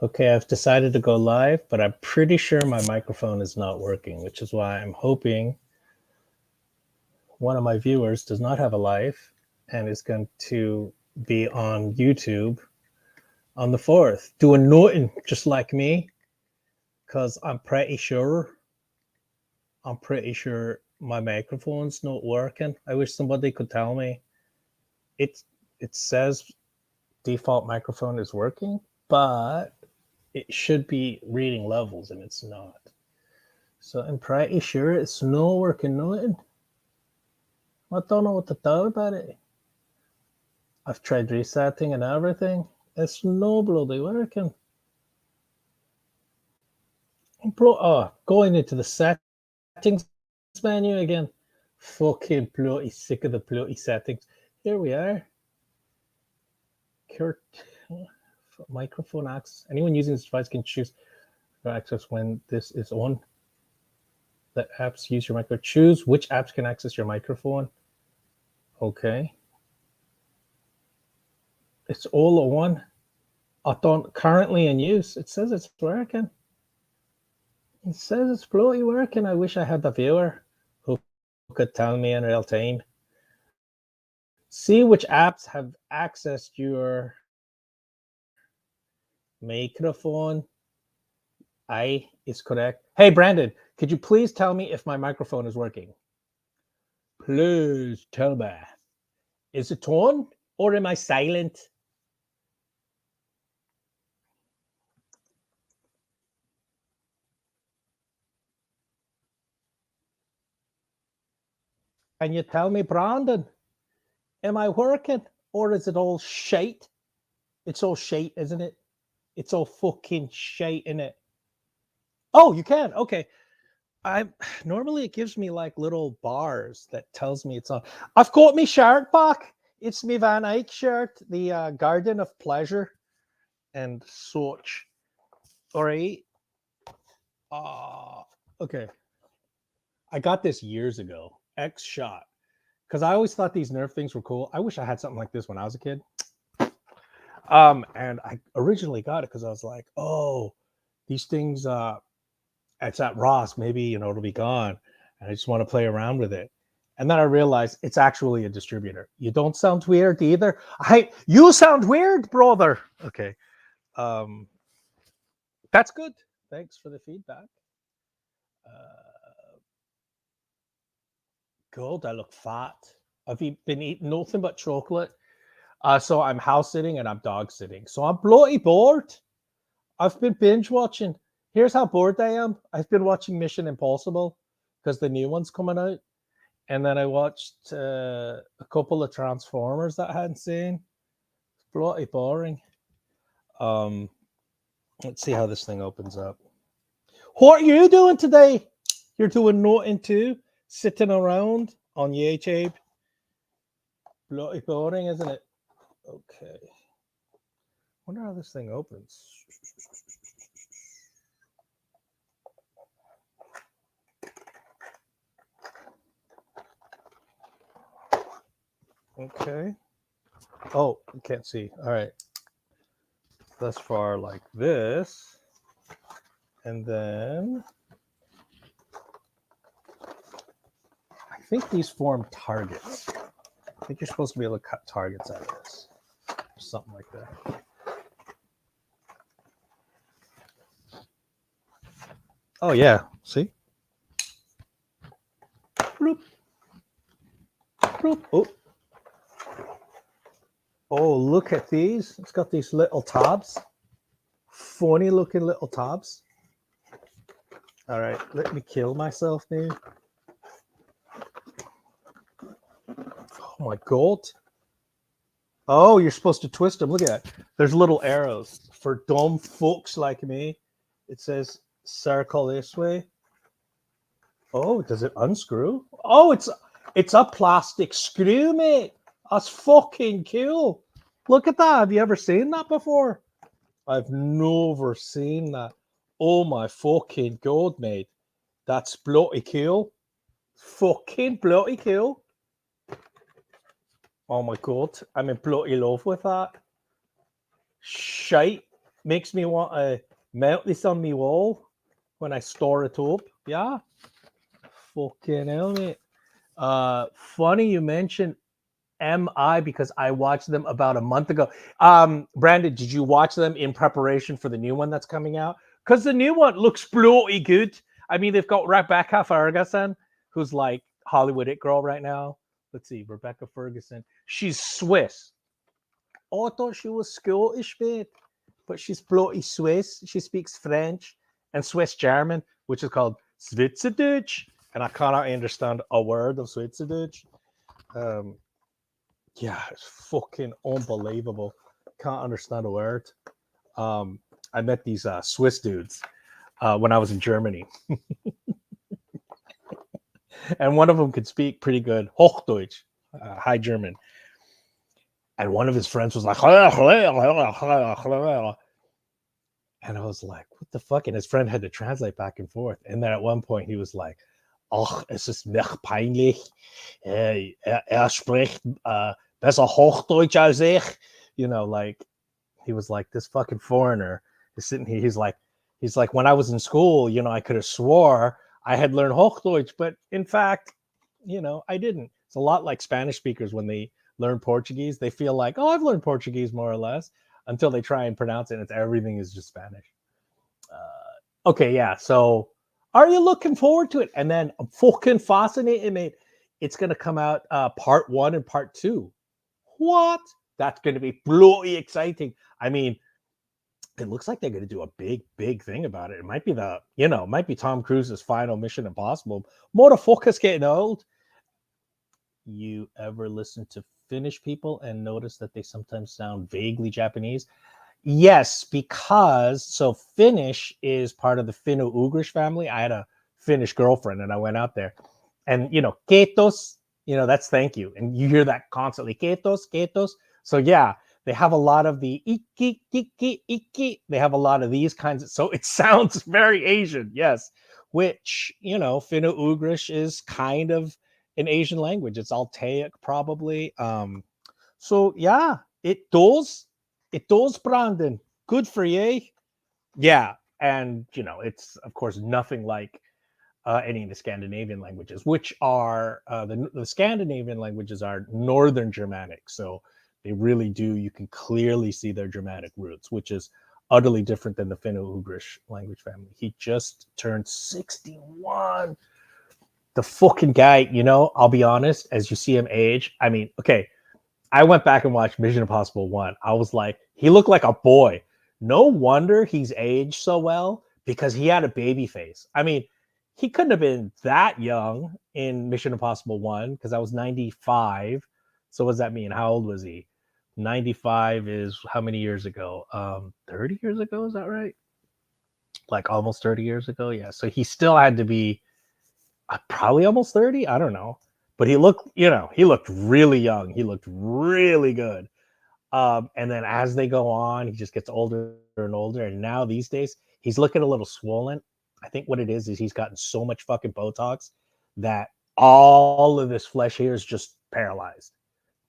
Okay, I've decided to go live, but I'm pretty sure my microphone is not working, which is why I'm hoping one of my viewers does not have a life and is going to be on YouTube on the 4th, doing nothing just like me, because I'm pretty sure my microphone's not working. I wish somebody could tell me. It says default microphone is working, but it should be reading levels and it's not. So I'm pretty sure it's not working nothing. I don't know what to do about it. I've tried resetting and everything. It's no bloody working. Going into the settings menu again. Fucking bloody sick of the bloody settings. Here we are. Kurt, microphone access. Anyone using this device can choose access when this is on. Let apps use your microphone. Choose which apps can access your microphone. Okay. It's all on. I don't currently in use. It says it's working. It says it's bloody working. I wish I had the viewer who could tell me in real time. See which apps have accessed your microphone. I is correct. Hey, Brandon, could you please tell me if my microphone is working? Please tell me. Is it on or am I silent? Can you tell me, Brandon? Am I working or is it all shite? It's all shite, isn't it? It's all fucking shite, isn't it? Oh, you can. Okay. I normally it gives me like little bars that tells me it's on. I've got me shirt back. It's me Van Eyck shirt, the Garden of Pleasure and such. All right. Okay. I got this years ago. X shot. Because I always thought these Nerf things were cool. I wish I had something like this when I was a kid. And I originally got it because I was like, oh, these things it's at Ross, maybe it'll be gone. And I just want to play around with it. And then I realized it's actually a distributor. You don't sound weird either. You sound weird, brother. Okay. That's good. Thanks for the feedback. Good. I look fat. I've been eating nothing but chocolate. So I'm house sitting and I'm dog sitting. So I'm bloody bored. I've been binge watching. Here's how bored I am. I've been watching Mission Impossible because the new one's coming out. And then I watched a couple of Transformers that I hadn't seen. It's bloody boring. Let's see how this thing opens up. What are you doing today? You're doing nothing too? Sitting around on YouTube? Bloody boring, isn't it? Okay. Wonder how this thing opens. Okay. Oh, you can't see. All right. Thus far, like this. And then I think these form targets. I think you're supposed to be able to cut targets out of this. Or something like that. Oh, yeah. See? Bloop. Bloop. Oh. Oh, look at these. It's got these little tabs. Funny looking little tabs. All right, let me kill myself now. Oh my God. Oh, you're supposed to twist them. Look at that. There's little arrows for dumb folks like me. It says circle this way. Oh, does it unscrew? Oh, it's a plastic screw, mate. That's fucking cool. Look at that. Have you ever seen that before? I've never seen that. Oh my fucking God, mate. That's bloody cool. Fucking bloody cool. Oh my God. I'm in bloody love with that. Shite. makes me want to mount this on me wall when I store it up. Yeah, fucking hell, mate. Funny you mentioned MI because I watched them about a month ago. Brandon, did you watch them in preparation for the new one that's coming out? Because the new one looks bloody good. I mean, they've got Rebecca Ferguson, who's like Hollywood it girl right now. Let's see, Rebecca Ferguson. She's Swiss. Oh, I thought she was Scottish, mate. But she's bloody Swiss. She speaks French and Swiss German, which is called Schweizerdeutsch. And I cannot understand a word of Schweizerdeutsch. Yeah, it's fucking unbelievable. Can't understand a word. I met these Swiss dudes when I was in Germany. And one of them could speak pretty good Hochdeutsch, High German. And one of his friends was like, and I was like, what the fuck? And his friend had to translate back and forth. And then at one point he was like, ach, es ist mir peinlich. Spricht besser Hochdeutsch als ich. You know, like, he was like, this fucking foreigner is sitting here. He's like, when I was in school, you know, I could have swore I had learned Hochdeutsch, but in fact, you know, I didn't. It's a lot like Spanish speakers when they learn Portuguese. They feel like, oh, I've learned Portuguese more or less, until they try and pronounce it, and everything is just Spanish. Okay, yeah. So, are you looking forward to it? And then I'm fucking fascinated, mate. It's gonna come out part 1 and part 2. What? That's gonna be bloody exciting. I mean, it looks like they're gonna do a big thing about it. It might be might be Tom Cruise's final Mission Impossible. Motherfucker's getting old. You ever listen to Finnish people and notice that they sometimes sound vaguely Japanese? Yes, because Finnish is part of the Finno-Ugrish family. I had a Finnish girlfriend and I went out there, and ketos, that's thank you, and you hear that constantly, ketos. So yeah, they have a lot of the iki iki iki. They have a lot of these kinds of, so it sounds very Asian, yes, which Finno-Ugrish is kind of an Asian language. It's Altaic probably. So yeah, it does, Brandon. Good for you. Yeah, and it's of course nothing like any of the Scandinavian languages, which are the Scandinavian languages are Northern Germanic. So they really do. You can clearly see their Germanic roots, which is utterly different than the Finno-Ugrish language family. He just turned 61. The fucking guy, I'll be honest, as you see him age, I mean, okay, I went back and watched Mission Impossible 1. I was like, he looked like a boy. No wonder he's aged so well, because he had a baby face. I mean, he couldn't have been that young in Mission Impossible 1, because I was 95. So what does that mean? How old was he? 95 is how many years ago? 30 years ago, is that right? Like almost 30 years ago? Yeah. So he still had to be probably almost 30. I don't know. But he looked really young. He looked really good. And then as they go on, he just gets older and older. And now these days, he's looking a little swollen. I think what it is he's gotten so much fucking Botox that all of this flesh here is just paralyzed.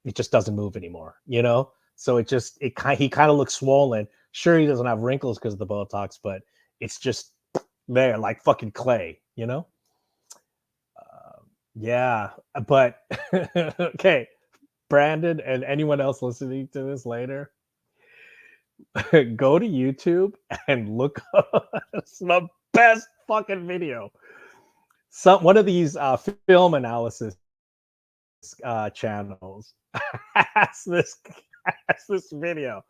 It just doesn't move anymore, So he kind of looks swollen. Sure, he doesn't have wrinkles because of the Botox, but it's just there like fucking clay, Yeah, but okay, Brandon and anyone else listening to this later, go to YouTube and look up the best fucking video. One of these film analysis channels has this video.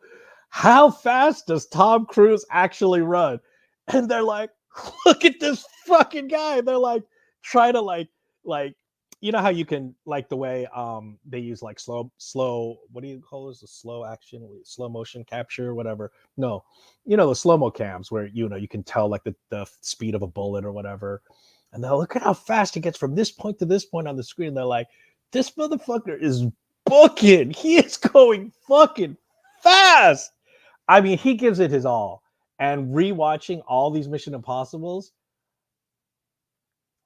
How fast does Tom Cruise actually run? And they're like, look at this fucking guy. They're like, try to like how you can, like, the way they use like slow, what do you call this, the slow action, slow motion capture, whatever. No, the slow-mo cams where you can tell like the speed of a bullet or whatever. And they'll look at how fast it gets from this point to this point on the screen. They're like, this motherfucker is booking. He is going fucking fast. I mean, he gives it his all. And rewatching all these Mission Impossibles,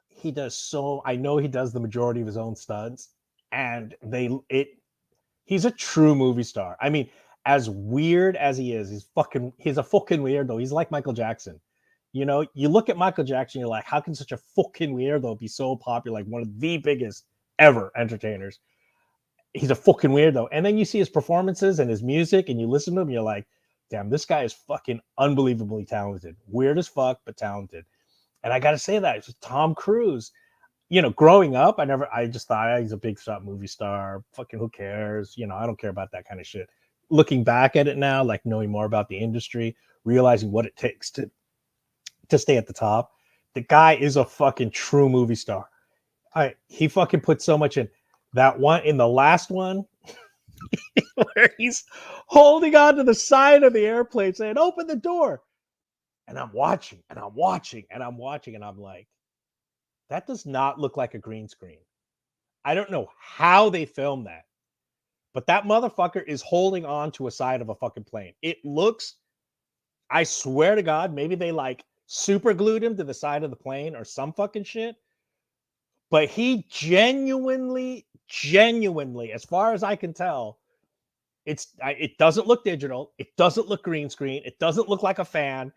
he does I know he does the majority of his own stunts, and he's a true movie star. I mean, as weird as he is, he's a fucking weirdo. He's like Michael Jackson. You know, you look at Michael Jackson, you're like, how can such a fucking weirdo be so popular, like one of the biggest ever entertainers? He's a fucking weirdo. And then you see his performances and his music, and you listen to him, you're like, damn, this guy is fucking unbelievably talented. Weird as fuck, but talented. And I gotta say that it's Tom Cruise. You know, growing up, I just thought he's a big shot movie star. Fucking who cares? You know, I don't care about that kind of shit. Looking back at it now, like knowing more about the industry, realizing what it takes to stay at the top, the guy is a fucking true movie star. He fucking put so much in that one, in the last one, where he's holding on to the side of the airplane saying, open the door. And I'm watching, and I'm watching, and I'm watching, and I'm like, that does not look like a green screen. I don't know how they filmed that, but that motherfucker is holding on to a side of a fucking plane. It looks, I swear to God, maybe they like super glued him to the side of the plane or some fucking shit. But he genuinely, as far as I can tell, it doesn't look digital. It doesn't look green screen. It doesn't look like a fan.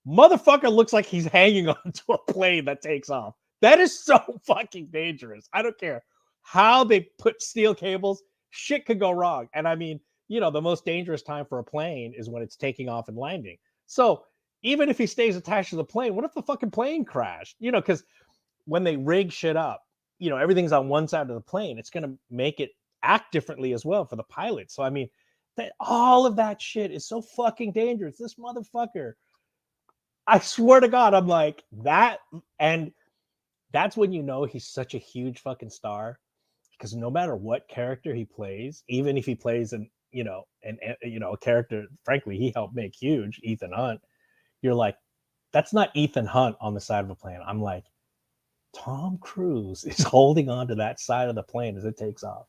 Motherfucker looks like he's hanging onto a plane that takes off. That is so fucking dangerous. I don't care how they put steel cables. Shit could go wrong. And I mean, you know, the most dangerous time for a plane is when it's taking off and landing. So even if he stays attached to the plane, what if the fucking plane crashed? You know, because when they rig shit up, you know, everything's on one side of the plane. It's going to make it act differently as well for the pilot. So, I mean, all of that shit is so fucking dangerous. This motherfucker, I swear to God, I'm like that. And that's when you know he's such a huge fucking star, because no matter what character he plays, even if he plays a character, frankly, he helped make huge, Ethan Hunt, you're like, that's not Ethan Hunt on the side of a plane. I'm like, Tom Cruise is holding on to that side of the plane as it takes off.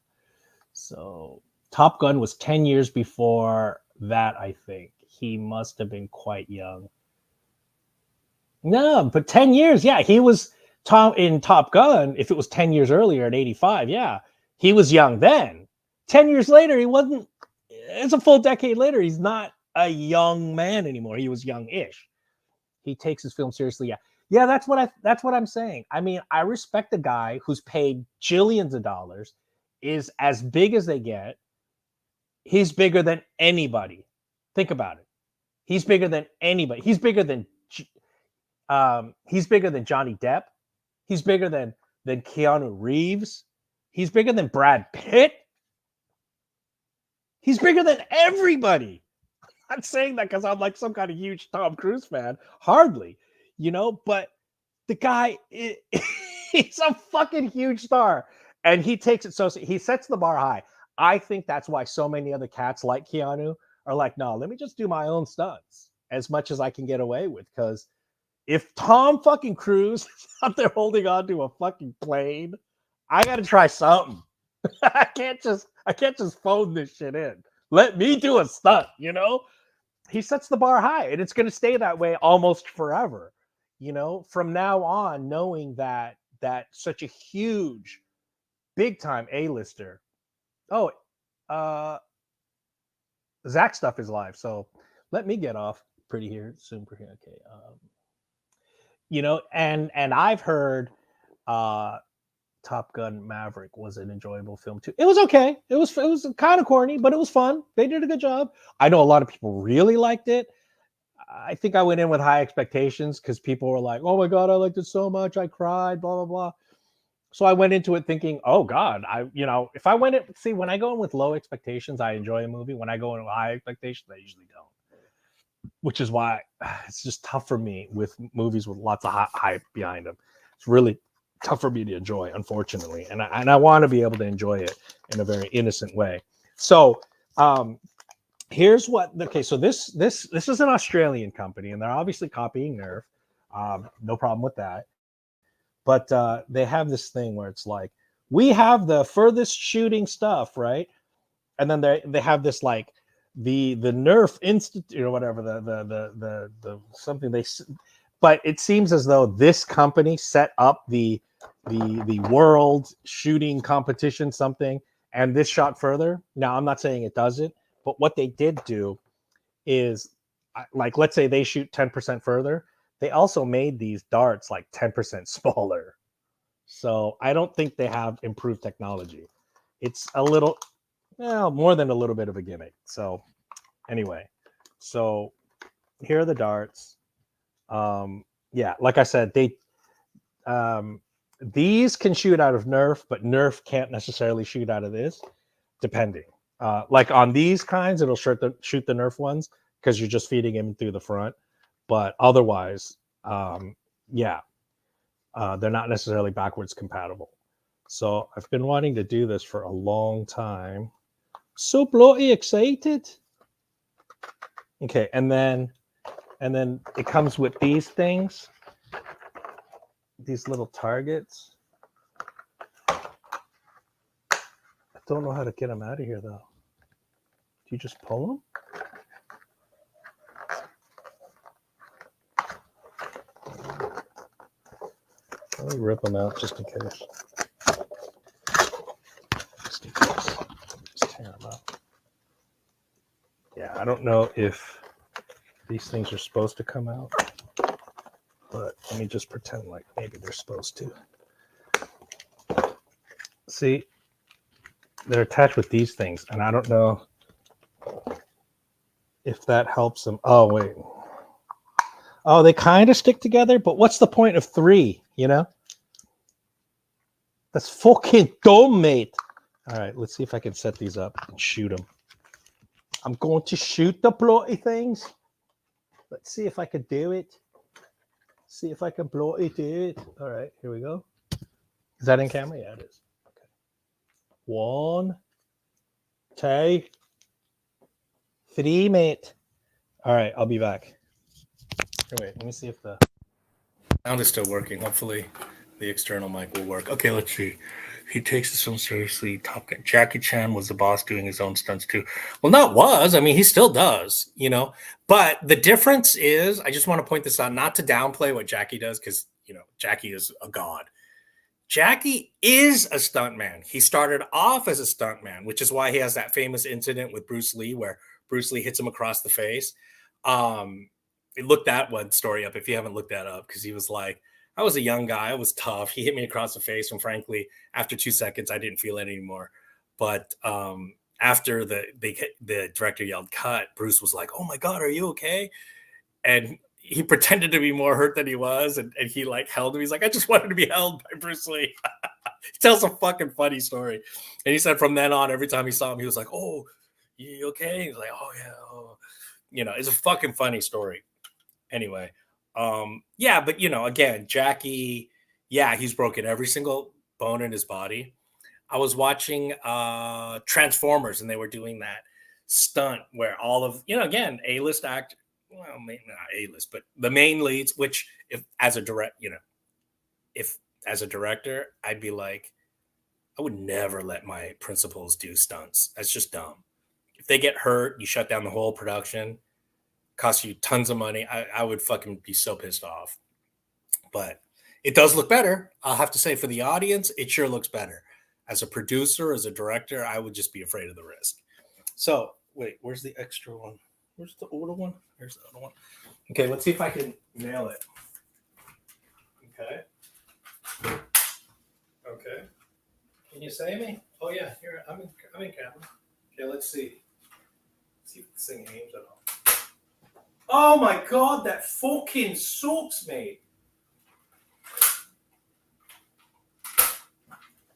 So Top Gun was 10 years before that, I think. He must have been quite young. No, but 10 years, yeah, he was in Top Gun. If it was 10 years earlier at 85, yeah, he was young then. 10 years later, he wasn't. It's a full decade later. He's not a young man anymore. He was young-ish. He takes his film seriously. Yeah, that's what I'm saying. I mean, I respect a guy who's paid jillions of dollars, is as big as they get. He's bigger than anybody. Think about it. He's bigger than anybody. He's bigger than Johnny Depp. He's bigger than Keanu Reeves. He's bigger than Brad Pitt. He's bigger than everybody. I'm not saying that because I'm like some kind of huge Tom Cruise fan. Hardly, you know, but the guy, he's a fucking huge star. And he takes it so he sets the bar high. I think that's why so many other cats like Keanu are like, no, let me just do my own stunts as much as I can get away with. Because if Tom fucking Cruise is out there holding on to a fucking plane, I got to try something. I can't just phone this shit in. Let me do a stunt, you know? He sets the bar high, and it's going to stay that way almost forever. You know, from now on, knowing that such a huge, big time A-lister. Oh, Zach stuff is live, so let me get off pretty here soon. Okay. You know, and I've heard Top Gun Maverick was an enjoyable film too. It was okay. It was kind of corny, but it was fun. They did a good job. I know a lot of people really liked it. I think I went in with high expectations because people were like, "Oh my God, I liked it so much. I cried, blah, blah, blah." So I went into it thinking, "Oh God, if I when I go in with low expectations, I enjoy a movie. When I go in with high expectations, I usually don't." Which is why it's just tough for me with movies with lots of hype behind them. It's really tough for me to enjoy, unfortunately. And I want to be able to enjoy it in a very innocent way. So here's what. Okay, so this is an Australian company, and they're obviously copying Nerf. No problem with that. But they have this thing where it's like, we have the furthest shooting stuff, right? And then they have this like the Nerf Institute or whatever, the something they. But it seems as though this company set up the world shooting competition something, and this shot further. Now I'm not saying it doesn't, But what they did do is, like, let's say they shoot 10% further. They also made these darts like 10% smaller. So I don't think they have improved technology. It's a little, well, more than a little bit of a gimmick. So anyway, so here are the darts. Yeah, like I said, these can shoot out of Nerf, but Nerf can't necessarily shoot out of this, depending. Like on these kinds, it'll shoot the Nerf ones because you're just feeding him through the front. But otherwise, yeah, they're not necessarily backwards compatible. So I've been wanting to do this for a long time. So bloody excited. Okay, and then it comes with these things, these little targets. I don't know how to get them out of here though. Do you just pull them? Let me rip them out just in case. Just in case. Just tear them out. Yeah, I don't know if these things are supposed to come out, but let me just pretend like maybe they're supposed to. See, they're attached with these things, and I don't know if that helps them. Oh, wait. Oh, they kind of stick together, but what's the point of 3, you know? That's fucking dumb, mate. All right, let's see if I can set these up and shoot them. I'm going to shoot the bloody things. Let's see if I can do it. See if I can bloody do it. All right, here we go. Is that in camera? Yeah, it is. Okay. 1, 2, 3, mate. All right, I'll be back. Here, wait, let me see if the sound is still working. Hopefully the external mic will work. Okay, let's see. He takes this film seriously. Top Gun. Jackie Chan was the boss doing his own stunts too. Well, not was. I mean, he still does, you know. But the difference is, I just want to point this out, not to downplay what Jackie does, because, you know, Jackie is a god. Jackie is a stuntman. He started off as a stuntman, which is why he has that famous incident with Bruce Lee where Bruce Lee hits him across the face. Look that one story up if you haven't looked that up, because he was like, I was a young guy. I was tough. He hit me across the face, and frankly, after 2 seconds, I didn't feel it anymore. But after the director yelled cut, Bruce was like, "Oh my God, are you okay?" And he pretended to be more hurt than he was, and he like held him. He's like, "I just wanted to be held by Bruce Lee." He tells a fucking funny story, and he said from then on, every time he saw him, he was like, "Oh, you okay?" He's like, "Oh yeah, oh." You know, it's a fucking funny story. Anyway. Yeah, but you know, again, Jackie, yeah, he's broken every single bone in his body. I was watching Transformers, and they were doing that stunt where all of, you know, again, A-list act, well, maybe not A-list, but the main leads, which if as a director, I'd be like, I would never let my principals do stunts. That's just dumb. If they get hurt, you shut down the whole production. Cost you tons of money. I would fucking be so pissed off. But it does look better. I'll have to say, for the audience, it sure looks better. As a producer, as a director, I would just be afraid of the risk. So, wait, where's the extra one? Where's the older one? Here's the other one. Okay, let's see if I can nail it. Okay. Okay. Can you say me? Oh, yeah, here, I'm in camera. Okay, let's see. Let's see if this thing aims at all. Oh my God, that fucking sucks, mate.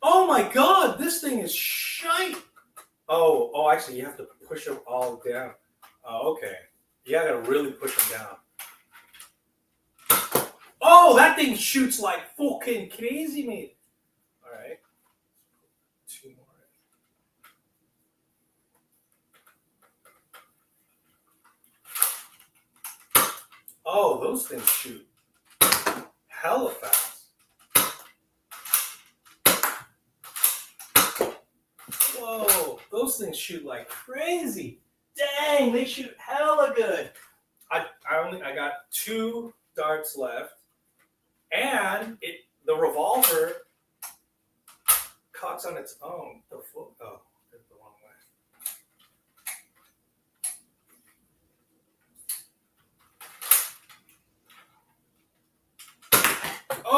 Oh my God, this thing is shite. Oh, actually, you have to push them all down. Oh, okay. You gotta really push them down. Oh, that thing shoots like fucking crazy, mate. All right. 2 more. Oh, those things shoot hella fast. Whoa, those things shoot like crazy. Dang, they shoot hella good. I got 2 darts left, and the revolver cocks on its own. Oh, that's the wrong way.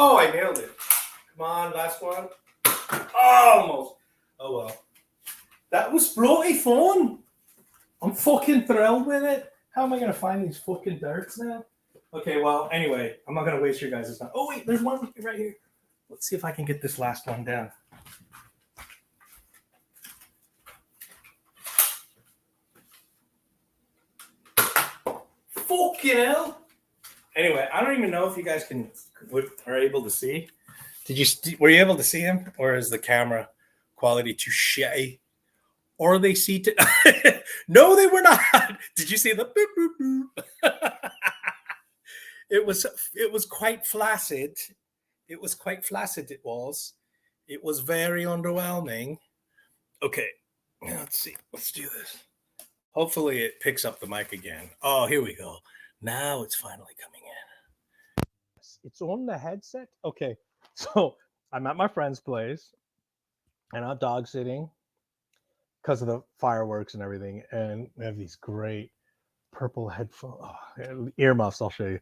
Oh, I nailed it. Come on, last one. Almost. Oh, well. That was bloody fun. I'm fucking thrilled with it. How am I going to find these fucking darts now? Okay, well, anyway, I'm not going to waste your guys' time. Oh, wait, there's one right here. Let's see if I can get this last one down. Fucking hell. Anyway, I don't even know if you guys are able to see. Were you able to see him, or is the camera quality too shitty? Or they see No, they were not. Did you see the boop boop boop? It was quite flaccid. It was quite flaccid. It was very underwhelming. Okay, let's see. Let's do this. Hopefully it picks up the mic again. Oh, here we go. Now it's finally coming in. It's on the headset. Okay, so I'm at my friend's place, and I'm dog sitting because of the fireworks and everything, and we have these great purple headphones, earmuffs. I'll show you.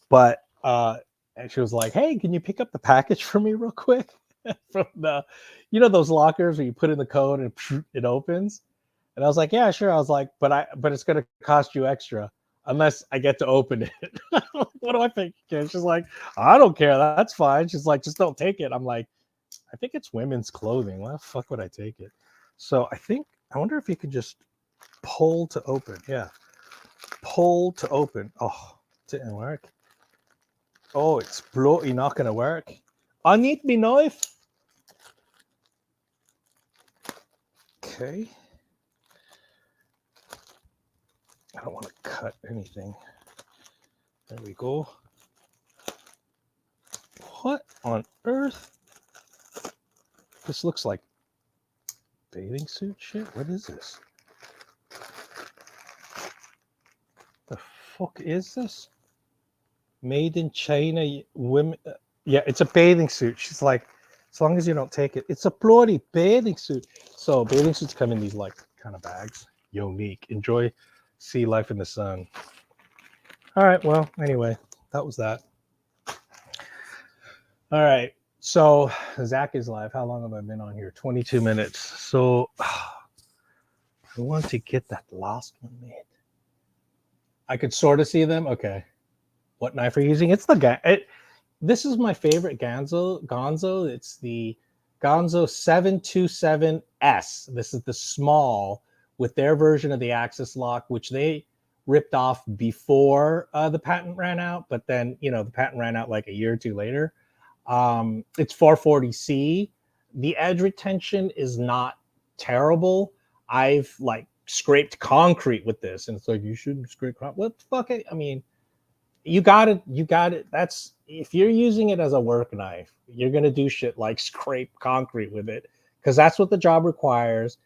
But and she was like, "Hey, can you pick up the package for me real quick from the, those lockers where you put in the code and it opens?" And I was like, "Yeah, sure." I was like, "But it's gonna cost you extra unless I get to open it." What do I think? She's like, "I don't care. That's fine." She's like, "Just don't take it." I'm like, "I think it's women's clothing. Why the fuck would I take it?" So I wonder if you could just pull to open. Yeah, pull to open. Oh, it didn't work. Oh, it's bloody not gonna work. I need me knife. Okay. I don't want to cut anything. There we go. What on earth? This looks like bathing suit shit. What is this? The fuck is this? Made in China, women. Yeah, it's a bathing suit. She's like, as long as you don't take it, it's a bloody bathing suit. So bathing suits come in these like kind of bags. Unique. Enjoy sea life in the sun. All right. Well, anyway, that was that. All right. So Zach is live. How long have I been on here? 22 minutes. So I want to get that last one made. I could sort of see them. Okay. What knife are you using? It's the this is my favorite Gonzo. It's the Gonzo 727S. This is the small with their version of the Axis lock, which they ripped off before the patent ran out. But then, the patent ran out like a year or two later. It's 440C. The edge retention is not terrible. I've like scraped concrete with this, and it's like, you shouldn't scrape concrete. What the fuck? I mean, you got it. That's, if you're using it as a work knife, you're going to do shit like scrape concrete with it, because that's what the job requires.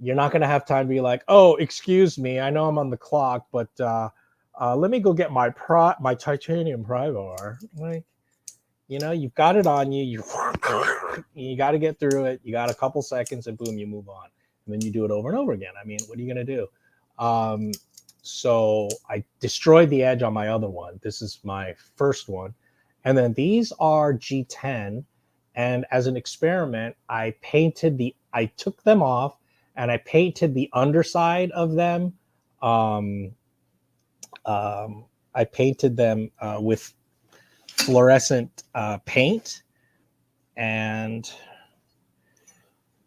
You're not going to have time to be like, "Oh, excuse me, I know I'm on the clock, but let me go get my titanium pry bar." Like, you've got it on you. You got to get through it. You got a couple seconds, and boom, you move on. And then you do it over and over again. I mean, what are you going to do? So I destroyed the edge on my other one. This is my first one. And then these are G10. And as an experiment, I took them off and I painted the underside of them. I painted them with fluorescent paint. And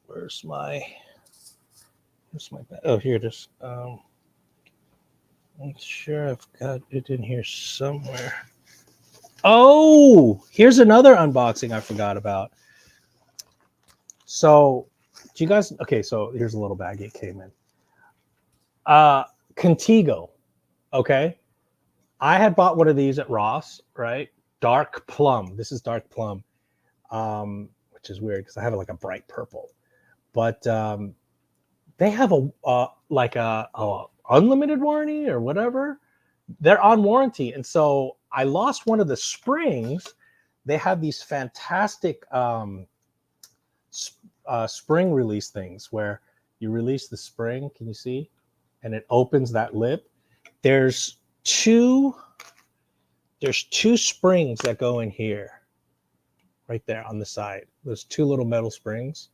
where's my oh, here it is. I'm sure I've got it in here somewhere. Oh, here's another unboxing I forgot about. So, do you guys? Okay, so here's a little bag it came in. Contigo. Okay, I had bought one of these at Ross, right? Dark plum. This is dark plum, which is weird because I have like a bright purple, but they have a unlimited warranty or whatever. They're on warranty, and so I lost one of the springs. They have these fantastic spring release things where you release the spring. Can you see? And it opens that lip. There's two springs that go in here. right there on the side. There's 2 little metal springs,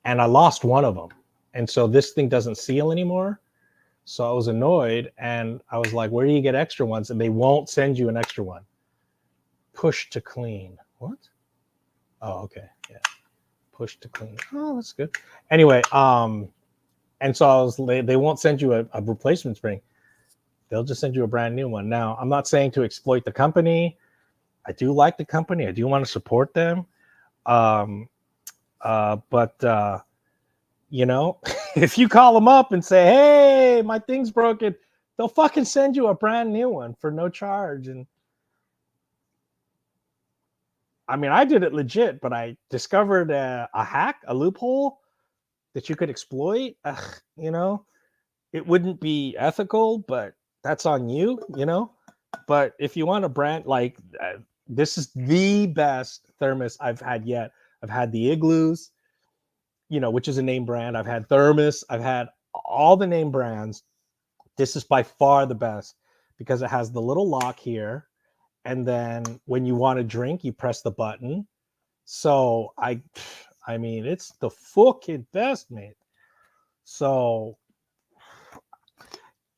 and I lost one of them. And so this thing doesn't seal anymore. So I was annoyed, and I was like, where do you get extra ones? And they won't send you an extra one. Push to clean. What? Oh, okay. Yeah. Push to clean. Oh, that's good. Anyway, and so they won't send you a replacement spring. They'll just send you a brand new one. Now, I'm not saying to exploit the company. I do like the company. I do want to support them. But you know, if you call them up and say, hey, my thing's broken, they'll fucking send you a brand new one for no charge. And I mean, I did it legit, but I discovered a hack, a loophole that you could exploit. You know, it wouldn't be ethical, but that's on you, you know. But if you want a brand like this is the best thermos I've had yet. I've had the Igloos, you know, which is a name brand. I've had Thermos. I've had all the name brands. This is by far the best because it has the little lock here. And then when you want to drink, you press the button. So I mean, it's the fucking best, mate. So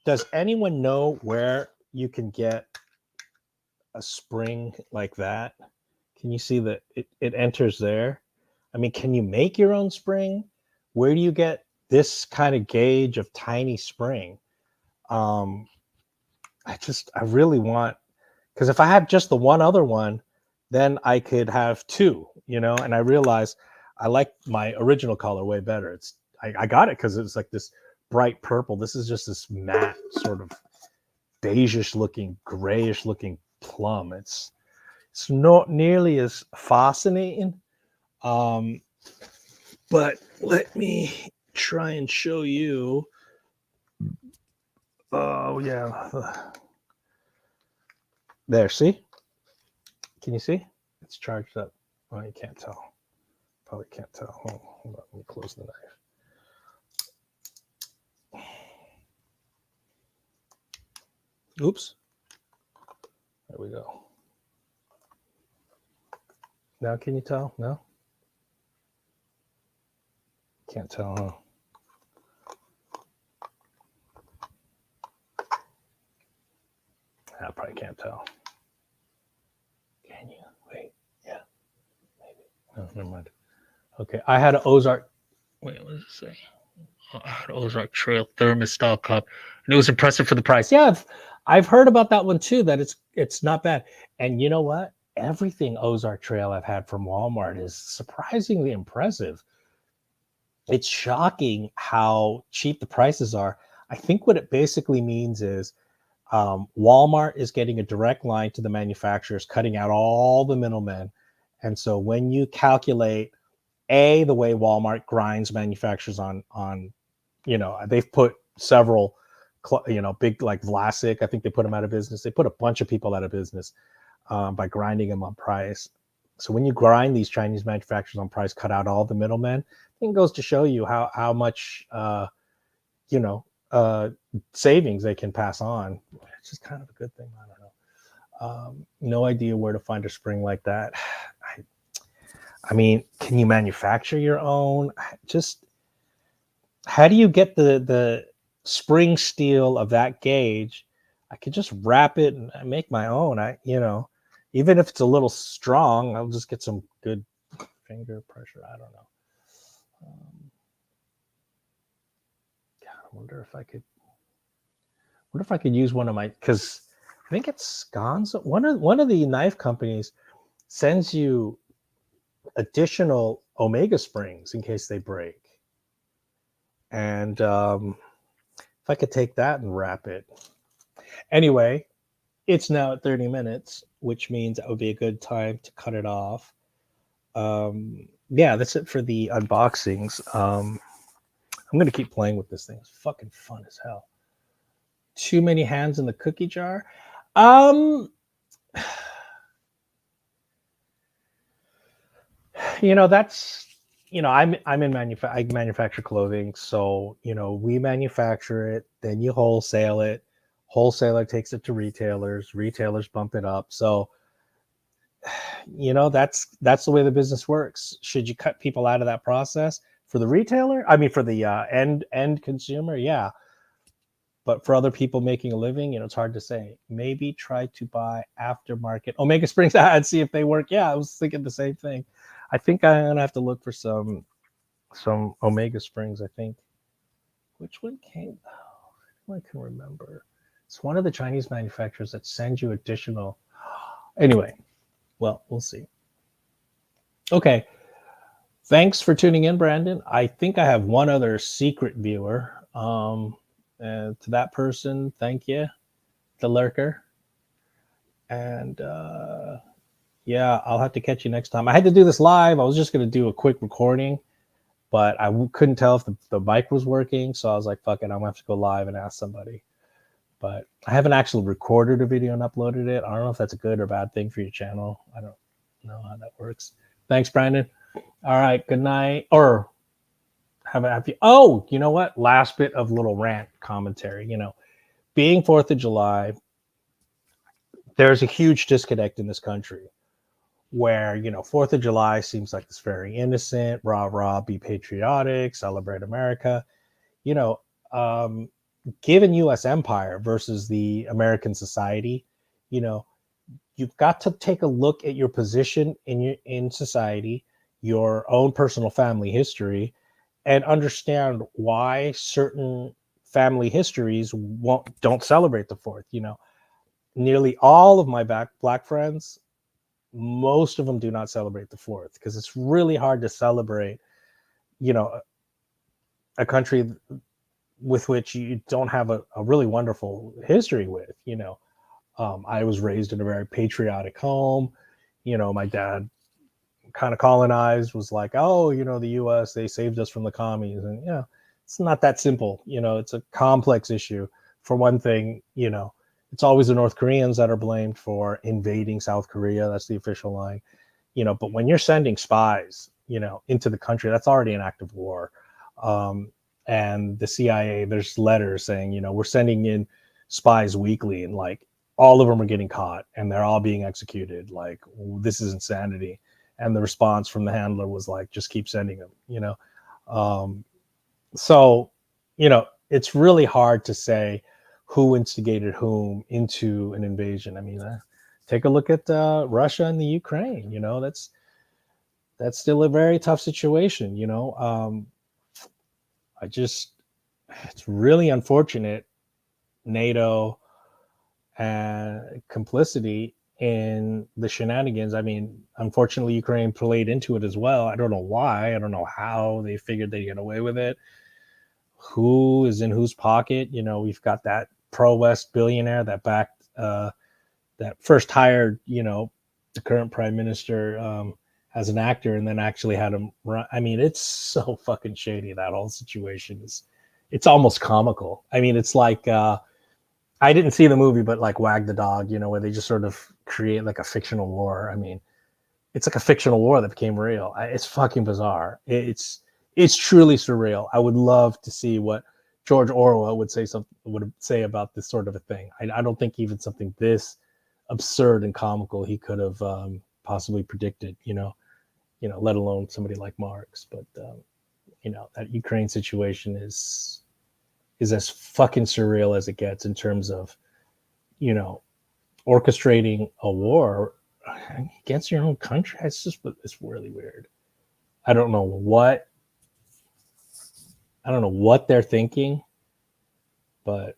does anyone know where you can get a spring like that? Can you see that it enters there? I mean, can you make your own spring? Where do you get this kind of gauge of tiny spring? I really want, because if I had just the one other one, then I could have 2, you know, and I realized I like my original color way better. I got it because it's like this bright purple. This is just this matte sort of beigeish looking, grayish looking plum. It's not nearly as fascinating. But let me try and show you. Oh yeah. There, see? Can you see? It's charged up. Oh, you can't tell. Probably can't tell. Hold on. Let me close the knife. Oops. There we go. Now can you tell? No? Can't tell, huh? I probably can't tell. Can you? Wait. Yeah. Maybe. No, never mind. Okay. I had an Ozark. Wait, what does it say? I had an Ozark Trail thermos style cup, and it was impressive for the price. Yeah, I've heard about that one too. That it's not bad. And you know what? Everything Ozark Trail I've had from Walmart is surprisingly impressive. It's shocking how cheap the prices are. I think what it basically means is Walmart is getting a direct line to the manufacturers, cutting out all the middlemen. And so when you calculate the way Walmart grinds manufacturers on, you know, they've put several, you know, big like Vlasic, I think they put them out of business. They put a bunch of people out of business by grinding them on price. So when you grind these Chinese manufacturers on price, cut out all the middlemen, I think it goes to show you how much, you know, savings they can pass on. It's just kind of a good thing. I don't know. No idea where to find a spring like that. I mean, can you manufacture your own? Just how do you get the spring steel of that gauge? I could just wrap it and make my own. You know, even if it's a little strong, I'll just get some good finger pressure. I don't know. God, I wonder if I could use one of my, because I think it's Gonzo. One of the knife companies sends you additional Omega springs in case they break. And if I could take that and wrap it. Anyway, it's now at 30 minutes, which means that would be a good time to cut it off. Yeah, that's it for the unboxings. I'm going to keep playing with this thing. It's fucking fun as hell. Too many hands in the cookie jar. You know, that's, you know, I manufacture clothing, so you know, we manufacture it, then you wholesale it. Wholesaler takes it to retailers. Retailers bump it up. So that's the way the business works. Should you cut people out of that process for the retailer? I mean, for the end consumer, yeah. But for other people making a living, it's hard to say. Maybe try to buy aftermarket Omega Springs ads, see if they work. Yeah, I was thinking the same thing. I think I'm gonna have to look for some Omega Springs. I think. Which one came? Oh, I can remember. It's one of the Chinese manufacturers that sends you additional. Anyway, well, we'll see. Okay. Thanks for tuning in, Brandon. I think I have one other secret viewer. And to that person, thank you, the lurker. And yeah, I'll have to catch you next time. I had to do this live. I was just going to do a quick recording, but I couldn't tell if the mic was working. So I was like, fuck it, I'm going to have to go live and ask somebody. But I haven't actually recorded a video and uploaded it. I don't know if that's a good or bad thing for your channel. I don't know how that works. Thanks, Brandon. All right, good night. Or have a happy. Oh, you know what? Last bit of little rant commentary. Being 4th of July, there's a huge disconnect in this country where 4th of July seems like this very innocent, rah rah, be patriotic, celebrate America. Given U.S. empire versus the American society, you've got to take a look at your position in society, your own personal family history, and understand why certain family histories don't celebrate the 4th. Nearly all of my black friends, most of them do not celebrate the 4th because it's really hard to celebrate, a country with which you don't have a really wonderful history with. I was raised in a very patriotic home. My dad kind of colonized, was like, oh, the US, they saved us from the commies. And it's not that simple. It's a complex issue. For one thing, it's always the North Koreans that are blamed for invading South Korea. That's the official line. But when you're sending spies, into the country, that's already an act of war. And the CIA, there's letters saying, we're sending in spies weekly, and like all of them are getting caught and they're all being executed. Like, this is insanity. And the response from the handler was like, just keep sending them, So, it's really hard to say who instigated whom into an invasion. I mean, take a look at Russia and the Ukraine. That's still a very tough situation. It's really unfortunate, NATO and complicity in the shenanigans. I mean, unfortunately, Ukraine played into it as well. I don't know why. I don't know how they figured they'd get away with it. Who is in whose pocket? We've got that pro-West billionaire that backed, that first hired, the current prime minister as an actor, and then actually had him run. I mean, it's so fucking shady. That whole situation it's almost comical. I mean, it's like, I didn't see the movie, but like Wag the Dog, where they just sort of create like a fictional war. I mean, it's like a fictional war that became real. It's fucking bizarre. It's truly surreal. I would love to see what George Orwell would say about this sort of a thing. I don't think even something this absurd and comical he could have possibly predicted, let alone somebody like Marx. But that Ukraine situation is as fucking surreal as it gets in terms of, orchestrating a war against your own country. It's really weird. I don't know what they're thinking, but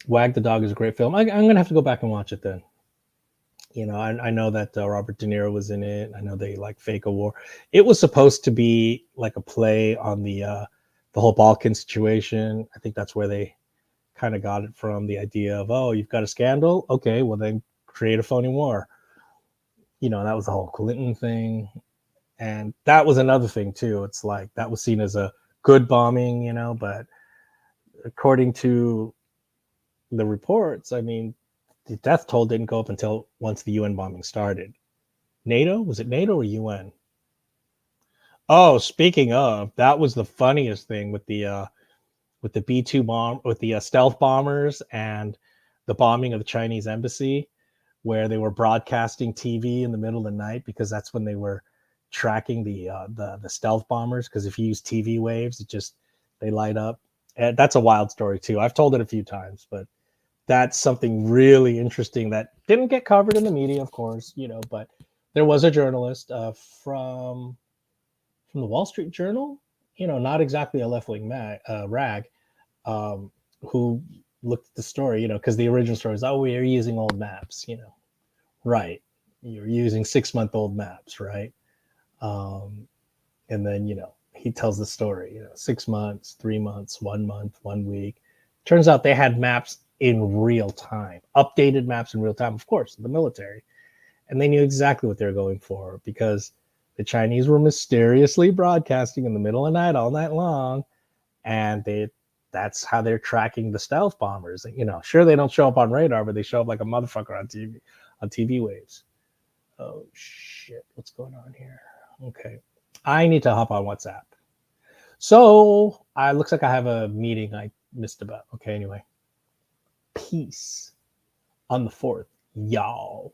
Wag the Dog is a great film. I'm going to have to go back and watch it then. I know that Robert De Niro was in it. I know they like fake a war. It was supposed to be like a play on the whole Balkan situation. I think that's where they kind of got it from, the idea of, oh, you've got a scandal? Okay, well then create a phony war. That was the whole Clinton thing. And that was another thing too. It's like that was seen as a good bombing, but according to the reports, I mean, the death toll didn't go up until once the UN bombing started. NATO? Was it NATO or UN? Oh, speaking of, that was the funniest thing with the B-2 bomb, with the stealth bombers and the bombing of the Chinese embassy, where they were broadcasting TV in the middle of the night because that's when they were tracking the stealth bombers. Because if you use TV waves, they light up. And that's a wild story too. I've told it a few times, but that's something really interesting that didn't get covered in the media, of course, but there was a journalist from the Wall Street Journal, not exactly a left-wing rag, who looked at the story, because the original story is, oh, we are using old maps, right. You're using 6-month-old maps, right? And then, he tells the story, 6 months, 3 months, 1 month, 1 week. Turns out they had maps in real time, updated maps in real time, of course, the military. And they knew exactly what they were going for because the Chinese were mysteriously broadcasting in the middle of the night all night long. And that's how they're tracking the stealth bombers. Sure, they don't show up on radar, but they show up like a motherfucker on TV waves. Oh, shit. What's going on here? Okay. I need to hop on WhatsApp. So, looks like I have a meeting I missed about. Okay, anyway. Peace on the 4th, y'all.